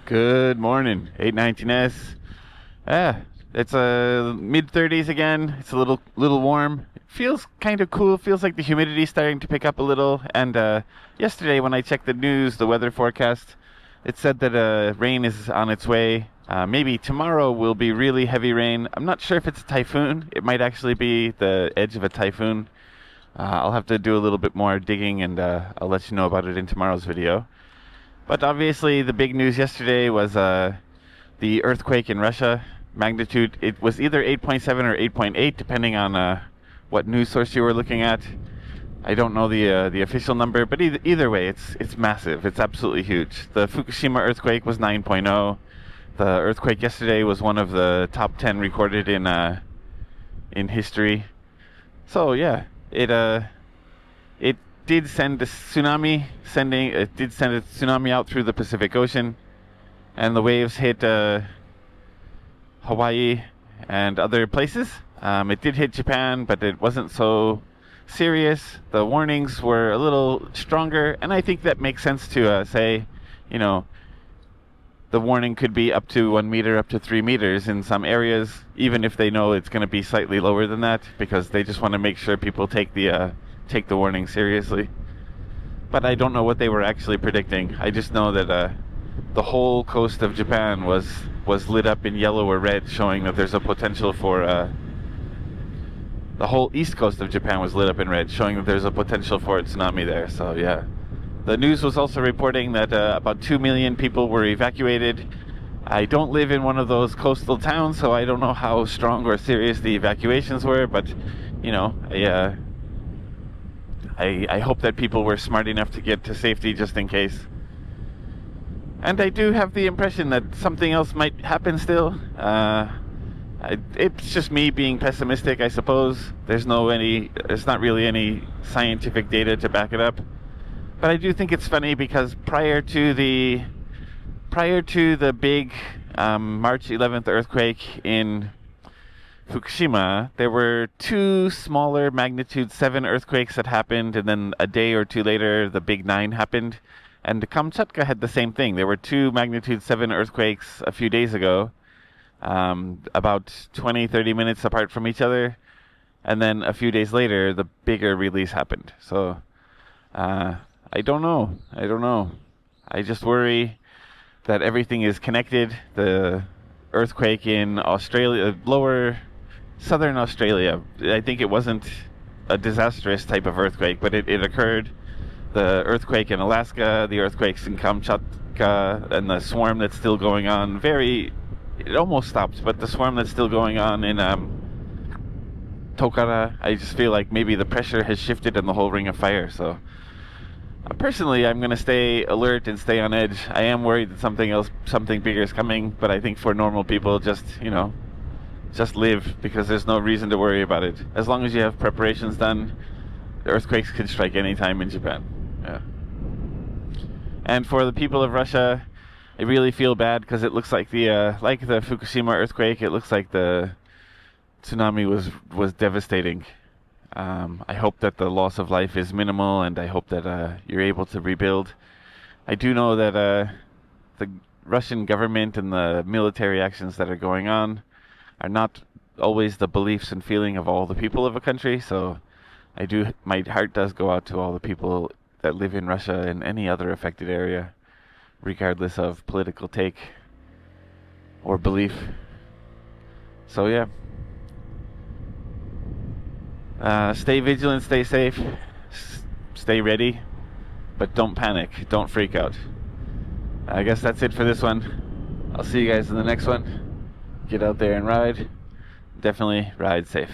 Good morning, 819S. It's mid-30s again. It's a little warm. It feels kind of cool. Feels like the humidity's starting to pick up a little. And yesterday when I checked the news, the weather forecast, it said that rain is on its way. Maybe tomorrow will be really heavy rain. I'm not sure if it's a typhoon. It might actually be the edge of a typhoon. I'll have to do a little bit more digging, and I'll let you know about it in tomorrow's video. But obviously the big news yesterday was the earthquake in Russia. Magnitude, it was either 8.7 or 8.8 depending on what news source you were looking at. I don't know the official number, but either way, it's massive. It's absolutely huge. The Fukushima earthquake was 9.0. The earthquake yesterday was one of the top 10 recorded in history. So yeah, it did send a tsunami, it did send a tsunami out through the Pacific Ocean, and the waves hit Hawaii and other places. It did hit Japan, but it wasn't so serious. The warnings were a little stronger, and I think that makes sense to say, the warning could be up to 1 meter, up to 3 meters in some areas, even if they know it's going to be slightly lower than that, because they just want to make sure people take the warning seriously. But I don't know what they were actually predicting. I just know that the whole coast of Japan was lit up in yellow or red, showing that there's a potential for the whole east coast of Japan was lit up in red, showing that there's a potential for a tsunami there. So yeah. The news was also reporting that about 2 million people were evacuated. I don't live in one of those coastal towns, so I don't know how strong or serious the evacuations were, but I hope that people were smart enough to get to safety just in case. And I do have the impression that something else might happen still. It's just me being pessimistic, I suppose. There's not really any scientific data to back it up. But I do think it's funny because prior to the big March 11th earthquake in Fukushima, there were 2 smaller magnitude 7 earthquakes that happened, and then a day or 2 later the big 9 happened. And Kamchatka had the same thing. There were 2 magnitude 7 earthquakes a few days ago, about 20-30 minutes apart from each other, and then a few days later the bigger release happened. So I don't know. I just worry that everything is connected. The earthquake in Australia, southern Australia, I think it wasn't a disastrous type of earthquake, but it occurred. The earthquake in Alaska, the earthquakes in Kamchatka, and the swarm that's still going on, it almost stopped, but the swarm that's still going on in Tokara, I just feel like maybe the pressure has shifted in the whole ring of fire. So personally, I'm going to stay alert and stay on edge. I am worried that something bigger is coming, but I think for normal people, just live, because there's no reason to worry about it. As long as you have preparations done, the earthquakes can strike any time in Japan. Yeah. And for the people of Russia, I really feel bad, because it looks like the Fukushima earthquake, it looks like the tsunami was devastating. I hope that the loss of life is minimal, and I hope that you're able to rebuild. I do know that the Russian government and the military actions that are going on are not always the beliefs and feeling of all the people of a country, so my heart does go out to all the people that live in Russia and any other affected area, regardless of political take or belief. So yeah. Stay vigilant, stay safe, stay ready, but don't panic, don't freak out. I guess that's it for this one. I'll see you guys in the next one. Get out there and ride. Definitely ride safe.